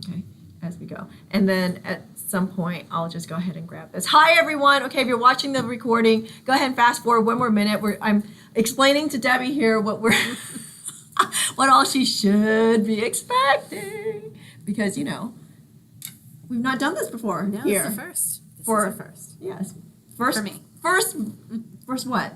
Okay, as we go. And then at some point, I'll just go ahead and grab this. Hi, everyone. Okay, if you're watching the recording, go ahead and fast forward one more minute. I'm explaining to Debbie here what what all she should be expecting. Because, you know, we've not done this before No, here. it's the first. This For is the first. Yes. First, For me. First what?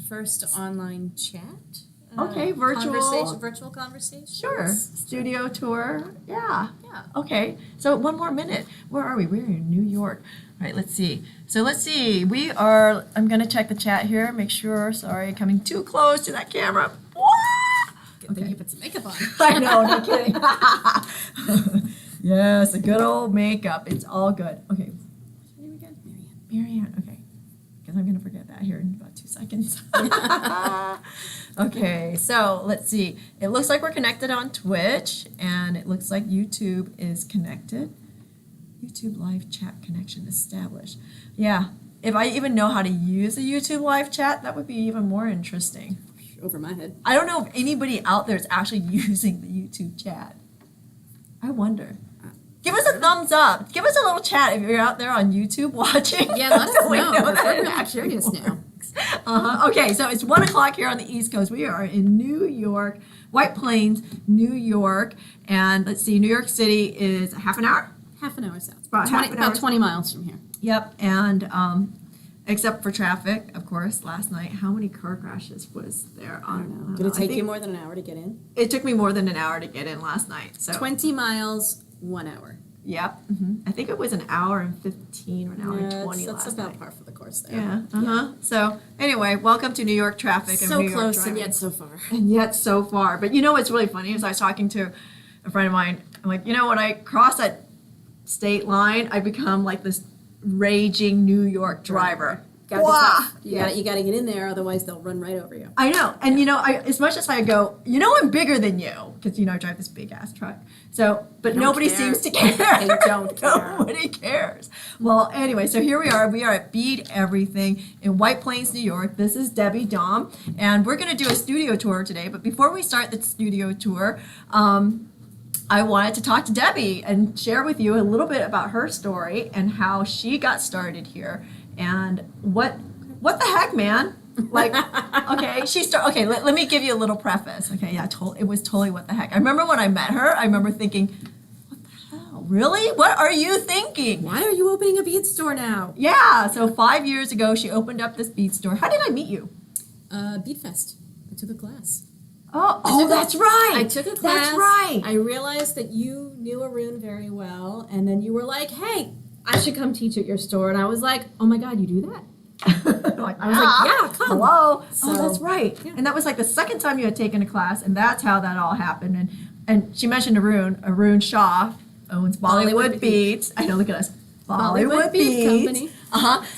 First online chat. Okay, Virtual conversation. Sure. Studio tour. Yeah. Yeah. Okay. So one more minute. Where are we? We're in New York. All right, let's see. So let's see. I'm going to check the chat here. Make sure. Sorry, coming too close to that camera. Good thing you put some makeup on. I know, no kidding. Yes, a good old makeup. It's all good. Okay. What's your name again? Marianne. Okay. Because I'm going to forget that here in about 2 seconds. Okay, so let's see. It looks like we're connected on Twitch, and it looks like YouTube is connected. YouTube live chat connection established. Yeah, if I even know how to use a YouTube live chat, that would be even more interesting. Over my head. I don't know if anybody out there is actually using the YouTube chat. I wonder. Give us a thumbs up. Give us a little chat if you're out there on YouTube watching. Yeah, let us So we know. that We're it really actually curious now. works. Okay, so it's 1 o'clock here on the East Coast. We are in New York, White Plains, New York. And let's see, New York City is a half an hour. Half an hour south. About half an hour. About 20 miles from here. Yep, and except for traffic, of course, last night. How many car crashes was there? I don't know. Did it take you more than an hour to get in? It took me more than an hour to get in last night. So 20 miles, 1 hour. Yep. I think it was an hour and 15 or an hour and 20 that's last about night. par for the course there. Yeah. So anyway, welcome to New York traffic and So New York close driving. and yet so far. And yet so far. But you know what's really funny is I was talking to a friend of mine. I'm like, you know, when I cross that state line, I become like this raging New York driver. Gotta be Wah! tough. You gotta get in there, otherwise they'll run right over you. I know. And, you know, as much as I go, you know, I'm bigger than you because, you know, I drive this big ass truck. So, but They don't nobody care. seems to care. They don't care. Nobody cares. Well, anyway, so here we are. We are at Beat Everything in White Plains, New York. This is Debbie Dom, and we're going to do a studio tour today. But before we start the studio tour, I wanted to talk to Debbie and share with you a little bit about her story and how she got started here and what the heck, man? Like, okay, okay, let me give you a little preface. Okay, yeah, it was totally what the heck. I remember when I met her, I remember thinking, what the hell? Really? What are you thinking? Why are you opening a bead store now? Yeah, so 5 years ago, she opened up this bead store. How did I meet you? Bead Fest. I took a class. Oh, that's right. I took a class. That's right. I realized that you knew Arun very well, and then you were like, hey, I should come teach at your store. And I was like, oh my God, you do that? I was like, yeah, come. Hello. So, that's right. yeah. And that was like the second time you had taken a class, and that's how that all happened. And she mentioned Arun Shaw owns Bollywood Beads. I know, look at us. Bollywood Bead Beads. Company.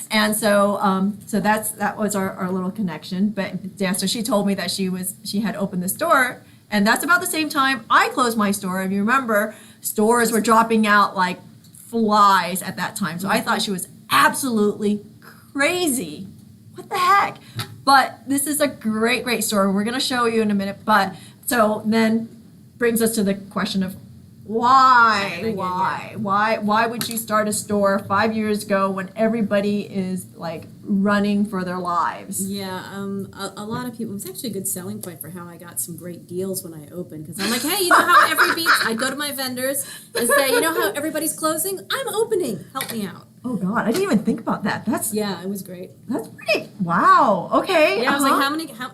And so that was our little connection. But yeah, so she told me that she had opened the store, and that's about the same time I closed my store. If you remember, stores were dropping out like flies at that time. So I thought she was absolutely crazy. What the heck? But this is a great store. We're going to show you in a minute. But so then brings us to the question of why would you start a store 5 years ago when everybody is like running for their lives? Yeah, a lot of people, it was actually a good selling point for how I got some great deals when I opened, because I'm like, hey, you know how every beat, I go to my vendors and say, you know how everybody's closing? I'm opening, help me out. Oh God, I didn't even think about that. Yeah, it was great. That's pretty, wow, okay. Yeah, I was like,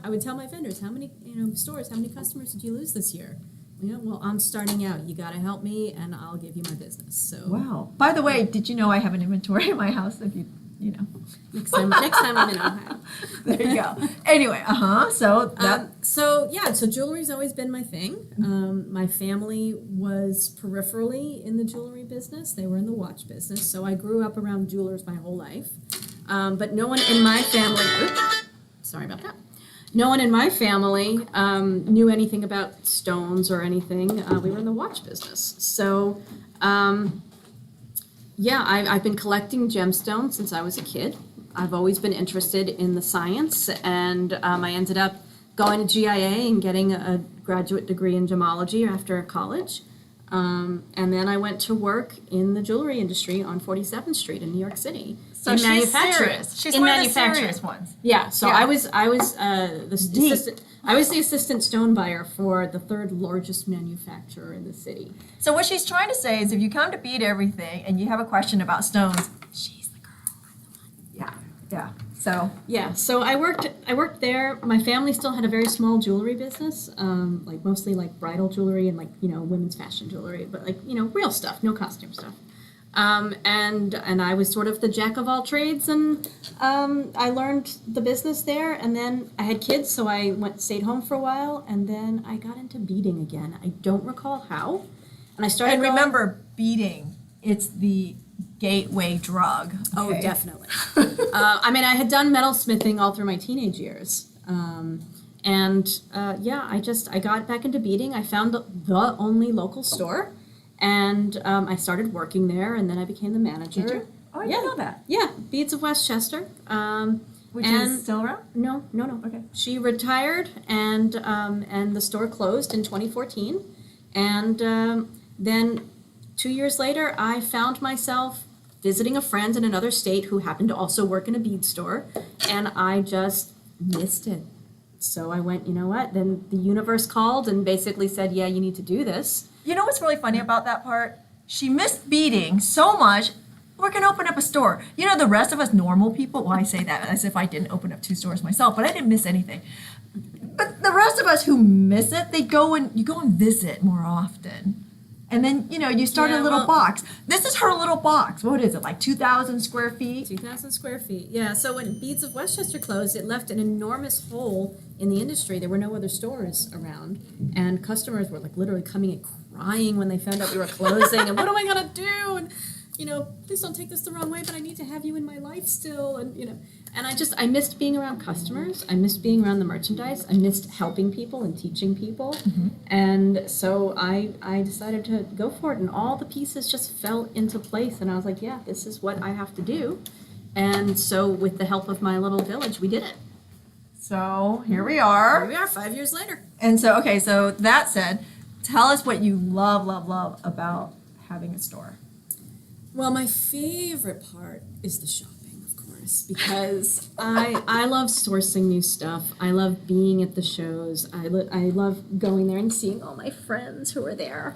I would tell my vendors, how many stores, how many customers did you lose this year? Yeah, well, I'm starting out. You got to help me, and I'll give you my business. So. Wow. By the way, did you know I have an inventory in my house? If you know. Next time I'm in Ohio. There you go. Anyway, So that. So jewelry's always been my thing. My family was peripherally in the jewelry business. They were in the watch business. So I grew up around jewelers my whole life. But no one in my family. Sorry about that. No one in my family knew anything about stones or anything. We were in the watch business. So, I've been collecting gemstones since I was a kid. I've always been interested in the science, and I ended up going to GIA and getting a graduate degree in gemology after college. And then I went to work in the jewelry industry on 47th Street in New York City. So in she's manufacturing. serious. She's in one of the manufacturing. serious ones. Yeah. So Yeah. I was the assistant. I was the assistant stone buyer for the third largest manufacturer in the city. So what she's trying to say is if you come to Beat Everything and you have a question about stones, she's the girl. Yeah, yeah. So Yeah, so I worked there. My family still had a very small jewelry business, like mostly like bridal jewelry and like, women's fashion jewelry, but like, real stuff, no costume stuff. And I was sort of the jack of all trades, and I learned the business there, and then I had kids, so I stayed home for a while, and then I got into beading again. I don't recall how, and I started. and remember, beating, it's the gateway drug. Oh, okay? definitely. I mean, I had done metalsmithing all through my teenage years. I got back into beading. I found the only local store, and I started working there, and then I became the manager. Did you? Oh, I didn't know that. Yeah, Beads of Westchester. Which and is still around? No. Okay. She retired, and the store closed in 2014, and then 2 years later, I found myself visiting a friend in another state who happened to also work in a bead store, and I just missed it. So I went, you know what? Then the universe called and basically said, yeah, you need to do this. You know what's really funny about that part? She missed beating so much, we're going to open up a store. The rest of us normal people, well, I say that as if I didn't open up 2 stores myself, but I didn't miss anything. But the rest of us who miss it, you go and visit more often. And then, you start a little box. This is her little box. What is it, like 2,000 square feet? 2,000 square feet. Yeah, so when Beads of Westchester closed, it left an enormous hole in the industry. There were no other stores around, and customers were like literally coming and crying when they found out we were closing, and what am I gonna do? And please don't take this the wrong way, but I need to have you in my life still, and I missed being around customers. I missed being around the merchandise. I missed helping people and teaching people. Mm-hmm. And so I decided to go for it, and all the pieces just fell into place, and I was like, yeah, this is what I have to do. And so with the help of my little village, we did it. So here we are. Here we are 5 years later. And so, okay, so that said, tell us what you love about having a store. Well, my favorite part is the shopping, of course, because I love sourcing new stuff. I love being at the shows. I love going there and seeing all my friends who are there,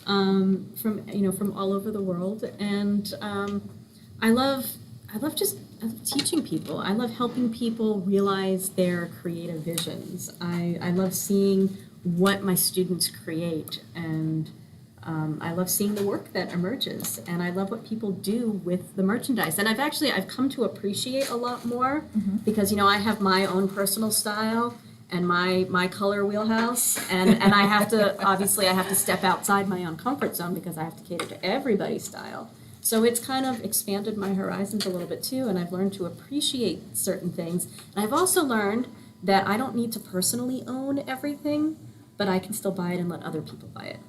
from all over the world. And I love teaching people. I love helping people realize their creative visions. I love seeing what my students create, and I love seeing the work that emerges, and I love what people do with the merchandise. And I've come to appreciate a lot more because, I have my own personal style and my color wheelhouse, and I have to step outside my own comfort zone because I have to cater to everybody's style. So it's kind of expanded my horizons a little bit too, and I've learned to appreciate certain things. And I've also learned that I don't need to personally own everything, but I can still buy it and let other people buy it.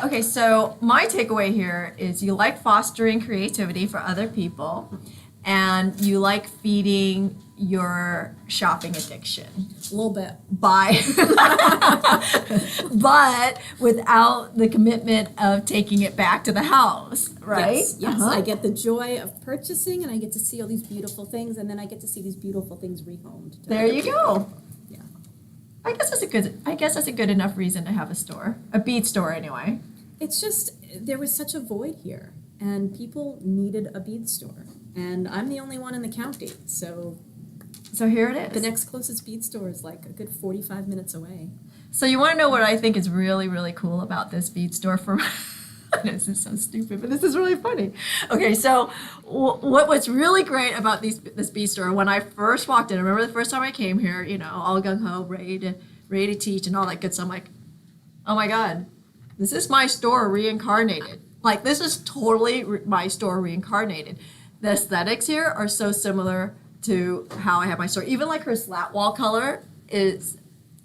Okay, so my takeaway here is you like fostering creativity for other people, and you like feeding your shopping addiction. A little bit. But without the commitment of taking it back to the house, right? Yes. I get the joy of purchasing, and I get to see all these beautiful things, and then I get to see these beautiful things rehomed. There you go. Yeah. I guess that's a good enough reason to have a store, a bead store anyway. It's just, there was such a void here, and people needed a bead store, and I'm the only one in the county, so here it is. the next closest bead store is like a good 45 minutes away. So you want to know what I think is really, really cool about this bead store for this is so stupid, but this is really funny. Okay, so what was really great about this bead store, when I first walked in, I remember the first time I came here, all gung-ho, ready to teach and all that good stuff. I'm like, oh my God, this is my store reincarnated. Like, this is totally my store reincarnated. The aesthetics here are so similar to how I have my store. Even like her slat wall color is...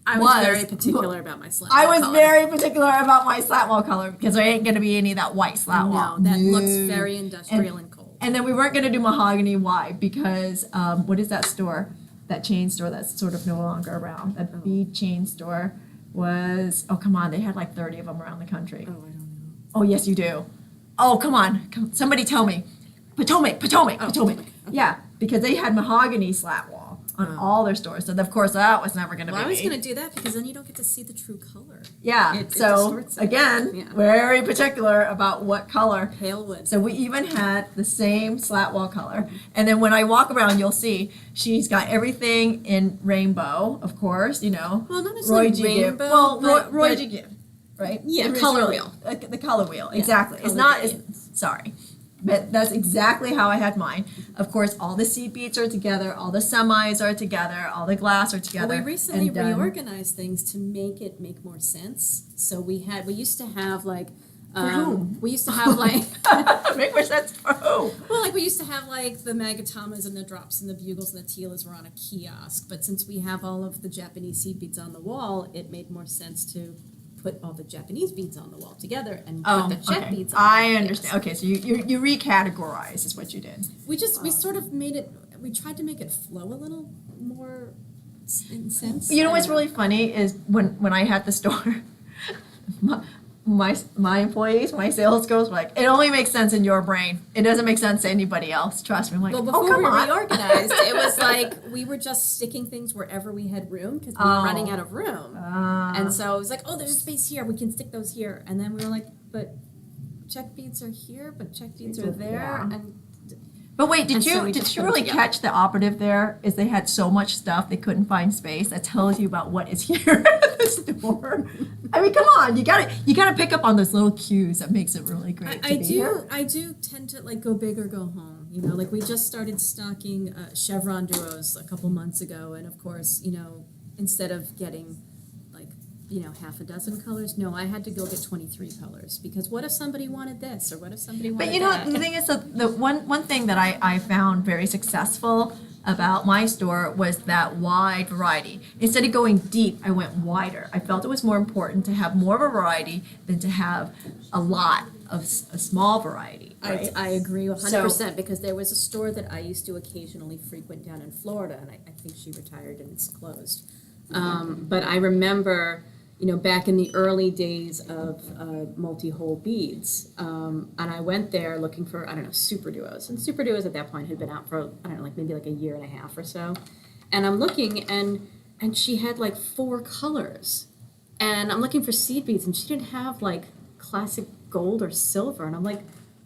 I was very particular about my slat wall I was color. very particular about my slat wall color because there ain't going to be any of that white slat wall. No, that looks very industrial and cold. And then we weren't going to do mahogany. Why? Because what is that store? That chain store that's sort of no longer around. That bead chain store was, oh, come on, they had like 30 of them around the country. Oh, I don't know. Oh, yes, you do. Oh, come on. Somebody tell me. Potomac. Potomac. Okay. Yeah, because they had mahogany slat wall on all their stores. So, of course, that was never going to Well, be I was made. going to do that because then you don't get to see the true color. Yeah, It so distorts it. again, Yeah. very particular about what color. Pale wood. So we even had the same slat wall color. And then when I walk around, you'll see she's got everything in rainbow, of course, you know. Well, not necessarily Roy G. Gibb. rainbow, Well, but- Roy but- G. Gibb, right? Yeah, It was color really- wheel. The color wheel, Yeah, exactly. It's color not, gradients. sorry. But that's exactly how I had mine. Of course, all the seat beats are together, all the semis are together, all the glass are together. Well, we recently and done. reorganized things to make it make more sense. So we used to have like, whom? we used to have like, Make more sense for who? well, like we used to have like the Magatamas and the drops and the bugles and the telas were on a kiosk. But since we have all of the Japanese seed beads on the wall, it made more sense to put all the Japanese beads on the wall together and put the Czech okay. beads on I the understand. Okay, so you recategorize is what you did. We sort of made it, we tried to make it flow a little more in sense. You know I what's don't really funny is when I had the store, my employees, my sales girls were like, it only makes sense in your brain. It doesn't make sense to anybody else. Trust me. I'm like, Well, oh, before come we on. reorganized, it was like we were just sticking things wherever we had room because we were running out of room. And so it was like, oh, there's a space here. We can stick those here. And then we were like, but Czech beads are here, but Czech beads are there. Yeah. And But wait, And did so we you just put them really together. catch the operative there? Is they had so much stuff they couldn't find space. That tells you about what is here at the store. I mean, come on, you gotta pick up on those little cues that makes it really great. to be here. I do tend to like go big or go home. You know, like we just started stocking chevron duos a couple months ago, and of course, you know, instead of getting like, you know, half a dozen colors, no, I had to go get 23 colors because what if somebody wanted this or what if somebody wanted But you know, that? the thing is, the one thing that I found very successful about my store was that wide variety. Instead of going deep, I went wider. I felt it was more important to have more of a variety than to have a lot of a small variety. Right? I agree 100% because there was a store that I used to occasionally frequent down in Florida, and I think she retired and it's closed. But I remember, you know, back in the early days of multi-hole beads, and I went there looking for, I don't know, super duos. And super duos at that point had been out for, I don't know, like maybe like a year and a half or so. And I'm looking, and she had like 4 colors. And I'm looking for seed beads, and she didn't have like classic gold or silver. And I'm like,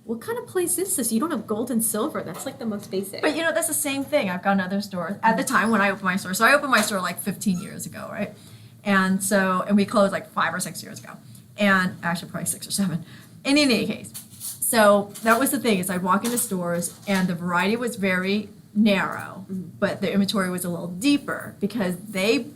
what kind of place is this? You don't have gold and silver. That's like the most basic. But you know, that's the same thing. I've gone to other stores at the time when I opened my store. So I opened my store like 15 years ago, right? And we closed like 5 or 6 years ago. And actually probably 6 or 7. In any case, so that was the thing is I'd walk into stores and the variety was very narrow, but the inventory was a little deeper because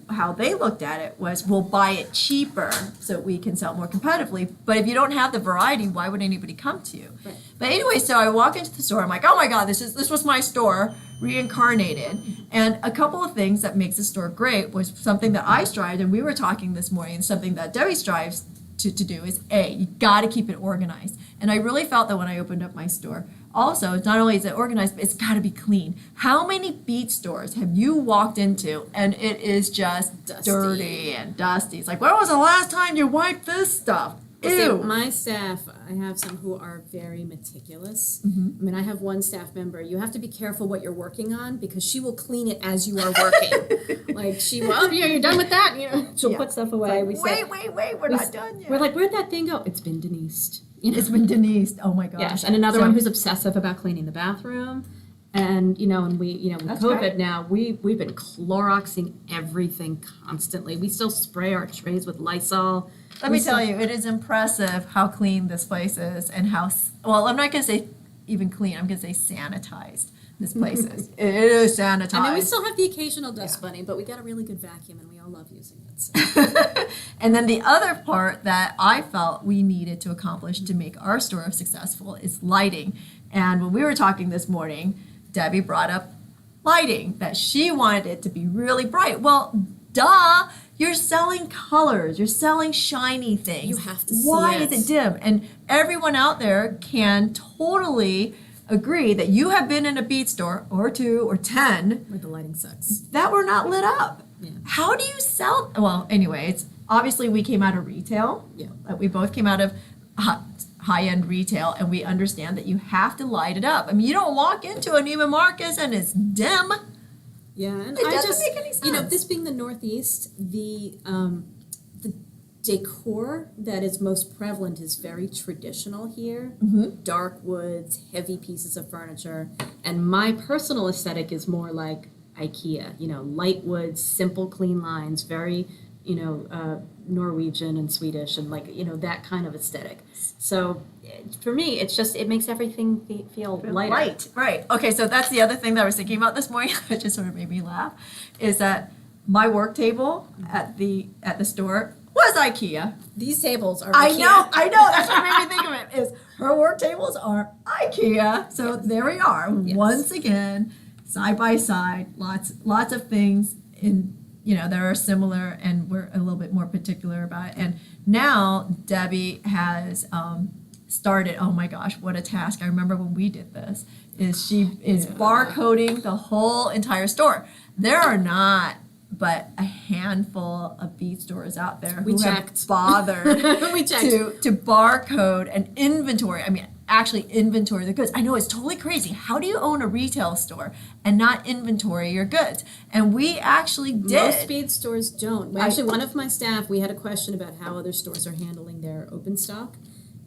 how they looked at it was we'll buy it cheaper so we can sell more competitively. But if you don't have the variety, why would anybody come to you? Right. But anyway, so I walk into the store, I'm like, oh my God, this was my store reincarnated. And a couple of things that makes the store great was something that I strived, and we were talking this morning, and something that Debbie strives to do is you got to keep it organized. And I really felt that when I opened up my store. Also, it's not only is it organized, but it's got to be clean. How many bead stores have you walked into and it is just Dusty. dirty and dusty? It's like, when was the last time you wiped this stuff? Well, see, Ew. my staff, I have some who are very meticulous. Mm-hmm. I mean, I have one staff member, you have to be careful what you're working on because she will clean it as you are working. Like she will, oh, you're done with that? You know, she'll Yeah. put stuff away. We say, Wait, we're we not s- done yet. We're like, where'd that thing go? It's been Denised. You know? It's been Denise. Oh my gosh. Yes, and another So- one who's obsessive about cleaning the bathroom. And, you know, and we, you know, with That's COVID great. now, we've been Cloroxing everything constantly. We still spray our trays with Lysol. Let me tell you, it is impressive how clean this place is and how, well, I'm not going to say even clean, I'm going to say sanitized this place is. It is sanitized. I mean, we still have the occasional dust bunny, but we got a really good vacuum and we all love using it. So. And then the other part that I felt we needed to accomplish to make our store successful is lighting. And when we were talking this morning, Debbie brought up lighting, that she wanted it to be really bright. Well, duh, you're selling colors, you're selling shiny things. You have to see Why it. is it dim? And everyone out there can totally agree that you have been in a bead store or 2 or 10 Where the lighting sucks. that were not lit up. Yeah. How do you sell? Well, anyway, it's obviously we came out of retail. Yeah. We both came out of high-end retail, and we understand that you have to light it up. I mean, you don't walk into a Neiman Marcus and it's dim. Yeah, and It I doesn't just, make any sense. you know, this being the Northeast, the decor that is most prevalent is very traditional here. Mm-hmm. Dark woods, heavy pieces of furniture, and my personal aesthetic is more like IKEA. You know, light woods, simple, clean lines, very, you know, Norwegian and Swedish, and like, you know, that kind of aesthetic. So for me, it's just, it makes everything feel lighter. Light, right. Okay, so that's the other thing that I was thinking about this morning, that just sort of made me laugh, is that my work table at the store was IKEA. These tables are I IKEA. know, that's what made me think of it, is her work tables are IKEA. So there we are, Yes. once again, side by side, lots of things in, you know, that are similar, and we're a little bit more particular about it. And now Debbie has started, oh my gosh, what a task. I remember when we did this, is she is barcoding the whole entire store. There are not but a handful of bead stores out there We who checked. have bothered We checked. to barcode and inventory. I mean, actually inventory the goods. I know it's totally crazy. How do you own a retail store and not inventory your goods? And we actually did. Most bead stores don't. Actually, one of my staff, we had a question about how other stores are handling their open stock.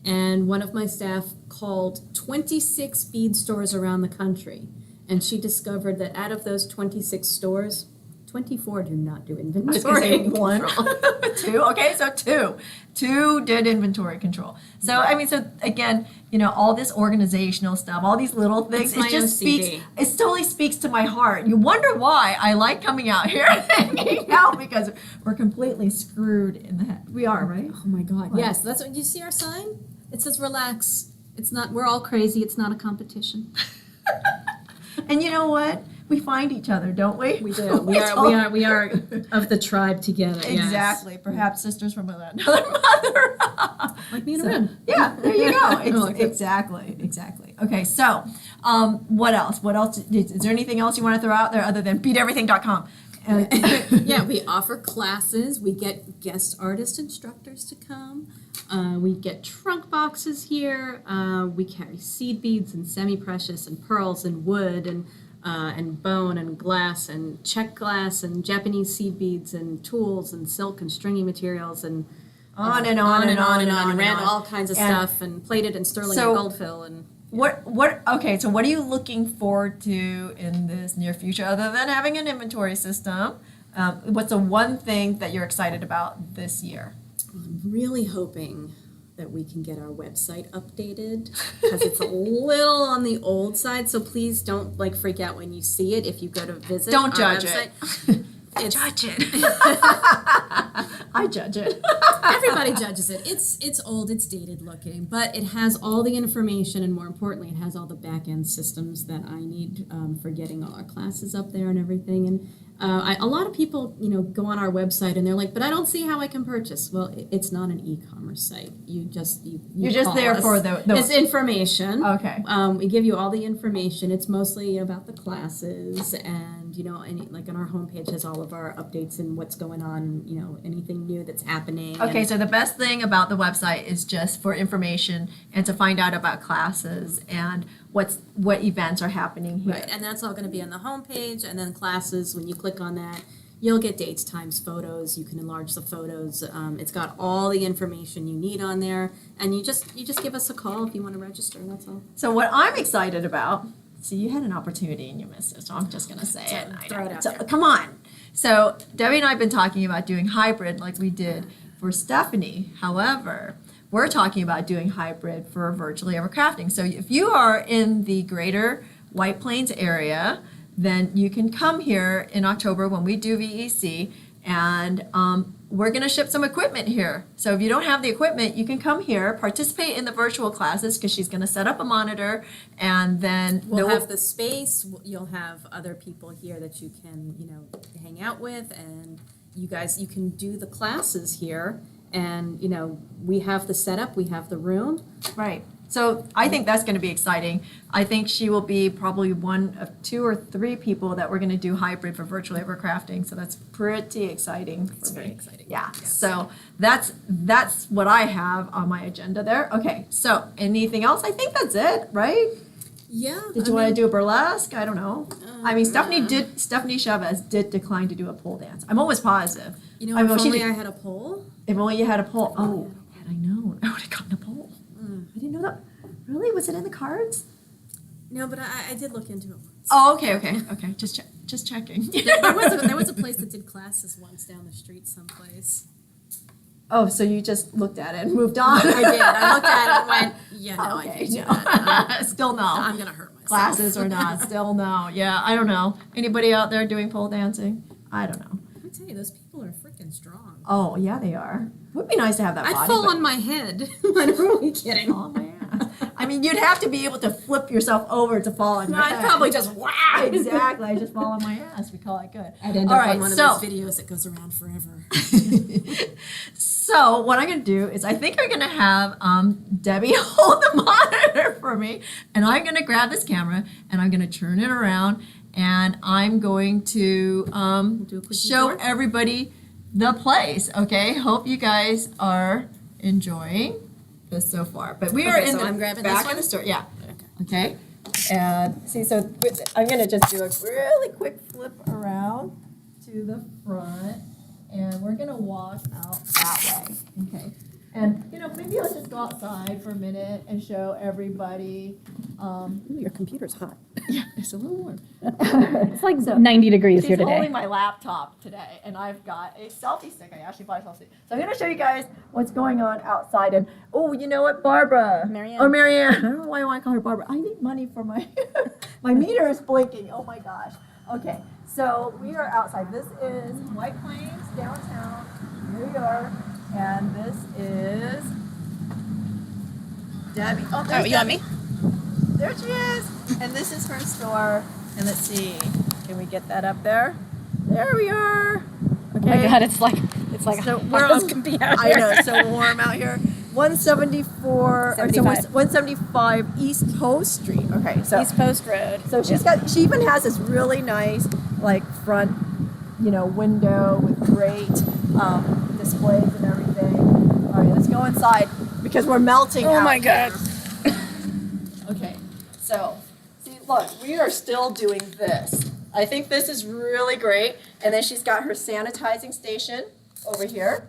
And one of my staff called 26 bead stores around the country. And she discovered that out of those 26 stores, 24 do not do I was gonna inventory say one, control. two. Okay, so two did inventory control. So I mean, so again, you know, all this organizational stuff, all these little things, It's my it just OCD. speaks. It totally speaks to my heart. You wonder why I like coming out here and hanging out, because we're completely screwed in the head. We are, right? Oh my God. What? Yes, that's what you see our sign? It says relax. It's not, we're all crazy. It's not a competition. And you know what? We find each other, don't we? We do. We are of the tribe together. Yes. Exactly. Perhaps sisters from another mother. Like me and So, Ren. yeah, there you go. I like it. Exactly. Okay, so what else? Is there anything else you want to throw out there other than beateverything.com? Yeah, we offer classes. We get guest artist instructors to come. We get trunk boxes here. We carry seed beads and semi-precious and pearls and wood and bone and glass and check glass and Japanese seed beads and tools and silk and stringy materials and on and on and on and on and ran on. all kinds of And stuff and plated and sterling so and gold fill and Okay, so what are you looking forward to in this near future other than having an inventory system? What's the one thing that you're excited about this year? I'm really hoping that we can get our website updated because it's a little on the old side. So please don't like freak out when you see it if you go to visit. Don't our judge website. it. It's, Judge it. I judge it. everybody judges it. It's old, it's dated looking, but it has all the information, and more importantly, it has all the back end systems that I need for getting all our classes up there and everything. And a lot of people, you know, go on our website and they're like, "But I don't see how I can purchase." Well, it's not an e-commerce site. You're just You're call us. for the It's information. Okay. We give you all the information. It's mostly about the classes, and you know, like on our homepage has all of our updates and what's going on. You know, anything new that's happening. Okay, and- so the best thing about the website is just for information and to find out about classes and what events are happening here. Right, and that's all going to be on the homepage, and then classes. When you click on that, you'll get dates, times, photos. You can enlarge the photos. It's got all the information you need on there, and you just give us a call if you want to register. That's all. So what I'm excited about, see, you had an opportunity and you missed it, so I'm just gonna say it. Throw it out So, there. come on. So Debbie and I have been talking about doing hybrid like we did for Stephanie. However, we're talking about doing hybrid for Virtually Ever Crafting. So if you are in the greater White Plains area, then you can come here in October when we do VEC, and we're going to ship some equipment here. So if you don't have the equipment, you can come here, participate in the virtual classes, because she's going to set up a monitor, and then We'll have the space. You'll have other people here that you can, you know, hang out with, and you can do the classes here. And you know, we have the setup, we have the room. right. So I think that's going to be exciting. I think she will be probably one of 2 or 3 people that we're going to do hybrid for virtual crafting. So that's pretty exciting for me. It's very exciting. Yeah. Yes. So that's what I have on my agenda there. Okay. So anything else? I think that's it, right? Yeah. Did you want to do a burlesque? I don't know. I mean, Stephanie Chavez did decline to do a pole dance. I'm almost positive. You know, I mean, if she only did- I had a pole. If only you had a pole. Oh, had I known, I would have gotten a pole. I didn't know that. Really? Was it in the cards? No, but I did look into it once. Oh, okay. Just checking. There was a place that did classes once down the street someplace. Oh, so you just looked at it and moved on? I did. I looked at it and went, yeah, no, I Okay, can't do no. that. Still no. I'm going to hurt myself. Classes or not, still no. Yeah, I don't know. Anybody out there doing pole dancing? I don't know. Let me tell you, those people are freaking strong. Oh, yeah, they are. It would be nice to have that I'd body. fall but- on my head. I'm really kidding. Oh, man. I mean, you'd have to be able to flip yourself over to fall on your I'd head. probably just whack. Exactly. I just fall on my ass. We call it good. I'd end All up right, on one so- of those videos that goes around forever. So what I'm going to do is I think I'm going to have Debbie hold the monitor for me, and I'm going to grab this camera and I'm going to turn it around, and I'm going to do a quick show detour. everybody the place. Okay, hope you guys are enjoying this so far. But we are Okay, in so the I'm grabbing back this of one? the store. Yeah. Okay. Okay. And see, so I'm going to just do a really quick flip around to the front, and we're going to walk out that way. Okay. And, you know, maybe I'll just go outside for a minute and show everybody. Ooh, your computer's hot. Yeah, it's a little warm. It's like So, 90 degrees She's here today. holding my laptop today, and I've got a selfie stick. I actually bought a selfie stick. So I'm going to show you guys what's going on outside. And, oh, you know what, Barbara? Marianne. Oh, Marianne. I don't know why I want to call her Barbara. I need money for my, my meter is blinking. Oh, my gosh. Okay, so we are outside. This is White Plains, downtown. Here we are. And this is Debbie. Oh, there's you want Debbie. There she is. And this is her store. And let's see. Can we get that up there? There we are. Oh my God, it's like So hot we're as on- can be out I here. know, it's so warm out here. 174, or so 75. 175 East Post Street. Okay, so East Post Road. so she even has this really nice like front, window with great displays and everything. All right, let's go inside because we're melting. Oh out my God. here. Okay, so see, look, we are still doing this. I think this is really great. And then she's got her sanitizing station over here.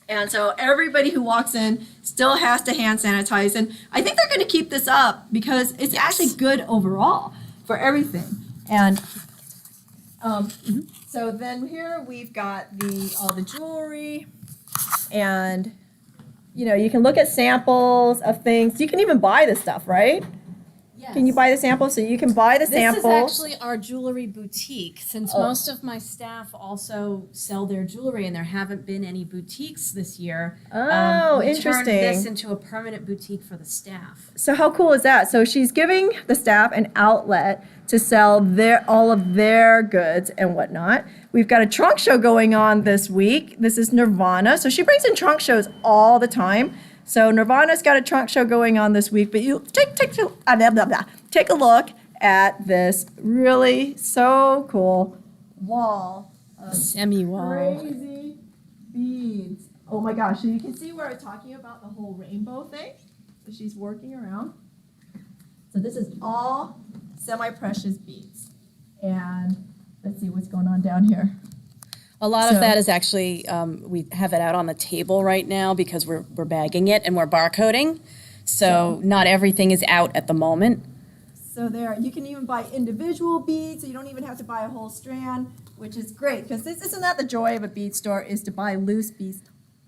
And so everybody who walks in still has to hand sanitize. And I think they're going to keep this up because it's actually good overall for everything. And so then here we've got all the jewelry, and you can look at samples of things. You can even buy this stuff, right? Yes. Can you buy the samples? So you can buy the This samples. is actually our jewelry boutique. Since most of my staff also sell their jewelry and there haven't been any boutiques this year, Oh, we turned this interesting. into a permanent boutique for the staff. So how cool is that? So she's giving the staff an outlet to sell all of their goods and whatnot. We've got a trunk show going on this week. This is Nirvana. So she brings in trunk shows all the time. So Nirvana's got a trunk show going on this week, but you take a look at this really so cool wall of Semi-wall. crazy beads. Oh my gosh, so you can see where I'm talking about the whole rainbow thing that she's working around. So this is all semi-precious beads. And let's see what's going on down here. A lot So- of that is actually, we have it out on the table right now because we're bagging it and we're barcoding. So not everything is out at the moment. So there, you can even buy individual beads, so you don't even have to buy a whole strand, which is great, because isn't that the joy of a bead store, is to buy loose beads?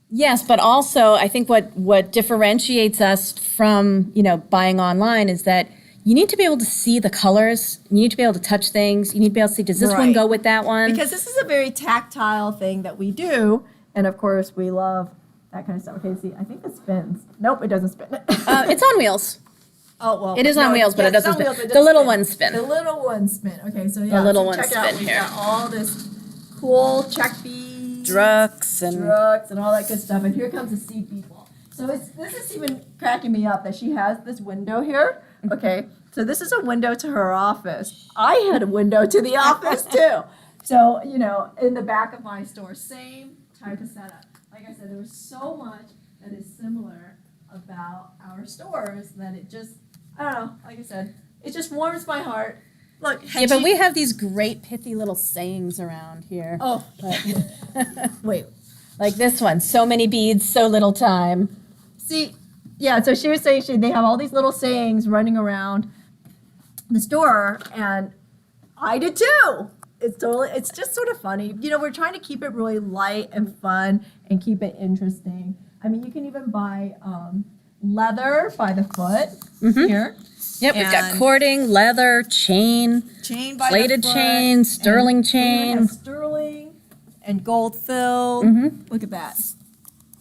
Yes, but also I think what differentiates us from, buying online is that you need to be able to see the colors. You need to be able to touch things. You need to be able to see, does this one Right. go with that one? Because this is a very tactile thing that we do, and of course, we love that kind of stuff. Okay, see, I think it spins. Nope, it doesn't spin. It's on wheels. Oh, well. It is on wheels, but it it's doesn't on spin. wheels, but it The doesn't little ones spin. The little ones spin. Okay, so yeah. little so ones check it out. spin We've here. got all this cool check beads. Drugs and Drugs and all that good stuff. And here comes the seed people. So this is even cracking me up that she has this window here. Okay, so this is a window to her office. I had a window to the office too. So, in the back of my store, same type of setup. Like I said, there was so much that is similar about our stores that it just, I don't know, like I said, it just warms my heart. Look, Yeah, but we have these great pithy little sayings around here. Oh, wait. Like this one, so many beads, so little time. See, yeah, so she was saying they have all these little sayings running around the store, and I did too. It's just sort of funny. We're trying to keep it really light and fun and keep it interesting. I mean, you can even buy leather by the foot here. Yep, we've got And- cording, leather, chain, Chain by plated the foot, chain, sterling and chain. we have sterling and gold filled. Look at that.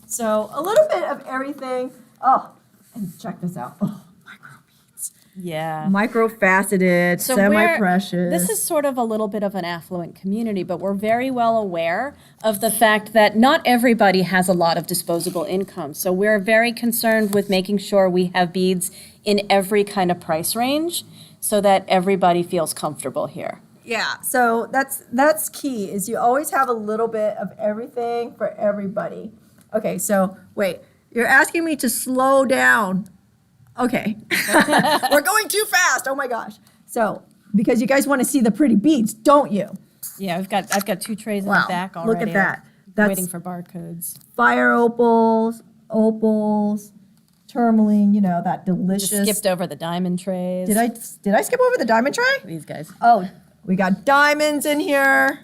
So a little bit of everything. Oh, and check this out. Oh, micro beads. Yeah. Micro-faceted, So semi-precious. This is sort of a little bit of an affluent community, but we're very well aware of the fact that not everybody has a lot of disposable income. So we're very concerned with making sure we have beads in every kind of price range so that everybody feels comfortable here. Yeah, so that's key, is you always have a little bit of everything for everybody. Okay, so wait, you're asking me to slow down. Okay. We're going too fast. Oh my gosh. So, because you guys want to see the pretty beads, don't you? Yeah, I've got 2 trays in Wow, the back look already. at that. I'm That's waiting for barcodes. fire opals, tourmaline, that delicious. Just skipped over the diamond trays. Did I skip over the diamond tray? These guys. Oh, we got diamonds in here.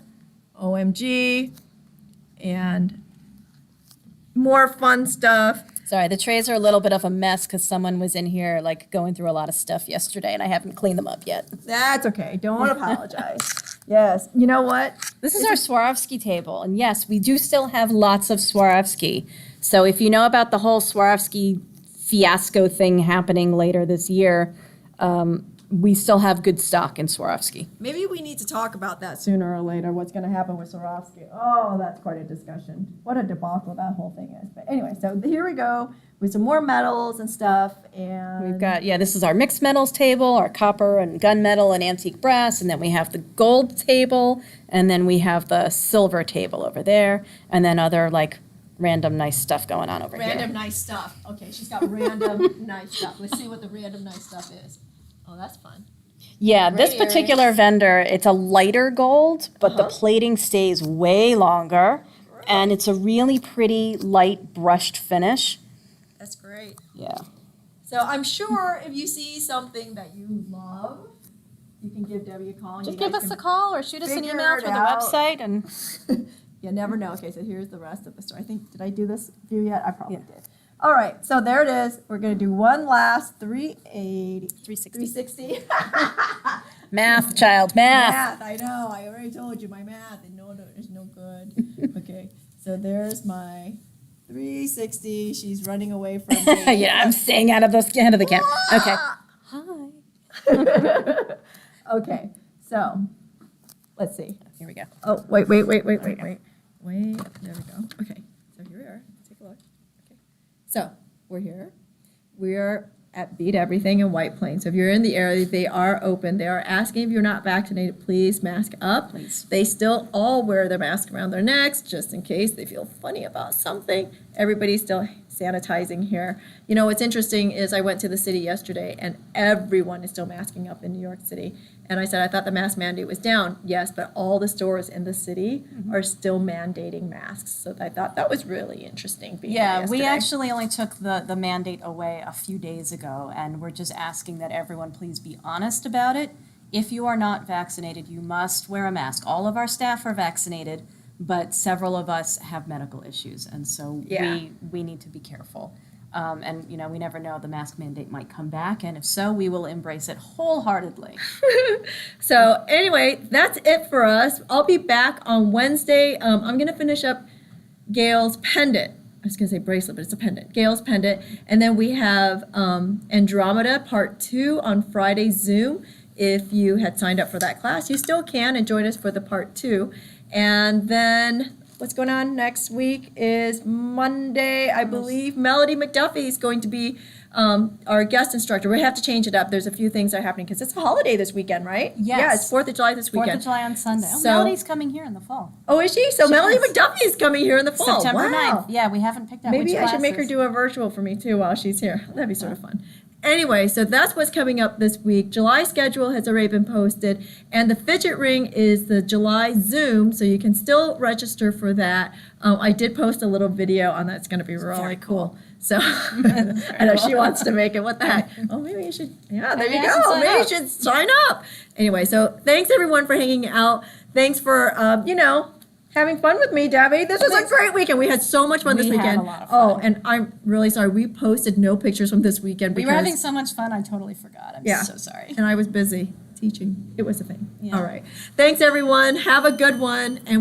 OMG. And more fun stuff. Sorry, the trays are a little bit of a mess because someone was in here like going through a lot of stuff yesterday and I haven't cleaned them up yet. That's okay. Don't apologize. Yes. You know what? This is our Swarovski table, and yes, we do still have lots of Swarovski. So if you know about the whole Swarovski fiasco thing happening later this year, we still have good stock in Swarovski. Maybe we need to talk about that sooner or later, what's going to happen with Swarovski. Oh, that's quite a discussion. What a debacle that whole thing is. But anyway, so here we go with some more metals and stuff. And We've got, this is our mixed metals table, our copper and gunmetal and antique brass, and then we have the gold table, and then we have the silver table over there, and then other like random nice stuff going on over random here. nice stuff. Okay, she's got random nice stuff. Let's see what the random nice stuff is. Oh, that's fun. Yeah, this Great particular vendor, it's a lighter gold, but the plating stays way longer, and it's a really pretty light brushed finish. That's great. Yeah. So I'm sure if you see something that you love, you can give Debbie a call. And Just you give guys us a can call or shoot us an figure email it through the out. website and You never know. Okay, so here's the rest of the story. I think, did I do this view yet? I probably Yeah. did. All right, so there it is. We're going to do one last 380. 360. 360. Math, child, math. Math, I know. I already told you my math is no good. Okay, so there's my 360. She's running away from me. Yeah, I'm staying out of the camera. Okay. Hi. Okay, so let's see. Here we go. Oh, wait. Wait, there we go. Okay, so here we are. Let's take a look. Okay. So, we're here. We're at Beat Everything in White Plains. So if you're in the area, they are open. They are asking if you're not vaccinated, please mask up. Please. They still all wear their mask around their necks just in case they feel funny about something. Everybody's still sanitizing here. You know, what's interesting is I went to the city yesterday and everyone is still masking up in New York City. And I said, I thought the mask mandate was down. Yes, but all the stores in the city are still mandating masks. So I thought that was really interesting being there Yeah, we yesterday. actually only took the mandate away a few days ago, and we're just asking that everyone please be honest about it. If you are not vaccinated, you must wear a mask. All of our staff are vaccinated, but several of us have medical issues, and so Yeah. we need to be careful. And, we never know, the mask mandate might come back, and if so, we will embrace it wholeheartedly. So anyway, that's it for us. I'll be back on Wednesday. I'm going to finish up Gail's pendant. I was going to say bracelet, but it's a pendant. Gail's pendant. And then we have Andromeda Part 2 on Friday Zoom. If you had signed up for that class, you still can and join us for the Part 2. And then what's going on next week is Monday, I believe. Melody McDuffie is going to be our guest instructor. We have to change it up. There's a few things that are happening because it's a holiday this weekend, right? Yes. Yeah, it's 4th of July this weekend. 4th of July on Sunday. Oh, So- Melody's coming here in the fall. Oh, is she? So She Melody is. McDuffie is coming here in the fall. September Wow. 9th. Yeah, we haven't picked out which Maybe I should make her classes. do a virtual for me too while she's here. That'd be sort of fun. Anyway, so that's what's coming up this week. July schedule has already been posted, and the fidget ring is the July Zoom, so you can still register for that. I did post a little video on that. It's going to be really very cool. So I know she wants to make it. What the heck? Oh, maybe you should. Yeah, there Maybe you I should go. sign Maybe you up. should sign up. Anyway, so thanks everyone for hanging out. Thanks for having fun with me, Debbie. This was a great weekend. We had so much fun this We had weekend. a lot of Oh, fun. and I'm really sorry. We posted no pictures from this weekend We because were having so much fun, I totally forgot. I'm Yeah. so sorry. and I was busy teaching. It was a thing. Yeah. All right. Thanks everyone. Have a good one. And